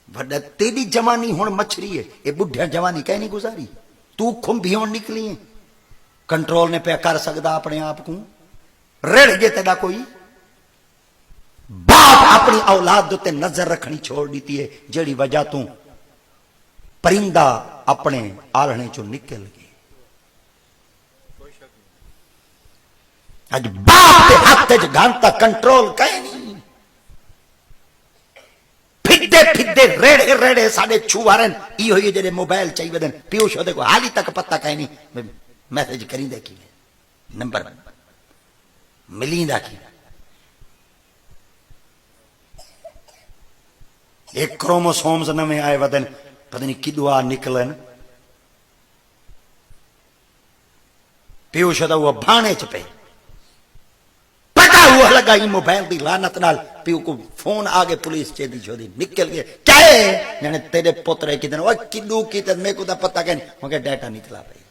वड्डा तेरी जवानी हुण मछरी है, ये बुढ़िया जवानी कह नहीं गुजारी। तू खुंभी होण निकली है, कंट्रोल ने पे कर सकदा अपने आप को? रेड़ गए तेरा कोई बाप अपनी औलाद उत्ते नजर रखनी छोड़ दी है, जेड़ी वजह तू परिंदा अपने आलने चो निकल गए। अज बाप के हाथ च घंटा कंट्रोल कहीं नहीं। फिदे फिदे रेड़े रेड़े साढ़े छुआरन इहो ही जेडे मोबाइल चाहिए दिन पीयूष को हाली तक पता कहीं नहीं मैसेज करी देखी नंबर मिलींदा की एक क्रोमोसोम्स नवे आए वदन पता नहीं किदुआ निकलन पीयूष वो भाणे च पे पता हुआ लगा ही मोबाइल की लानत नाल पीयू को फोन आगे पुलिस चेदी छोदी निकल गए क्या है तेरे पुत्र कितने किदू की मेरे को पता कहीं डाटा निकला भाई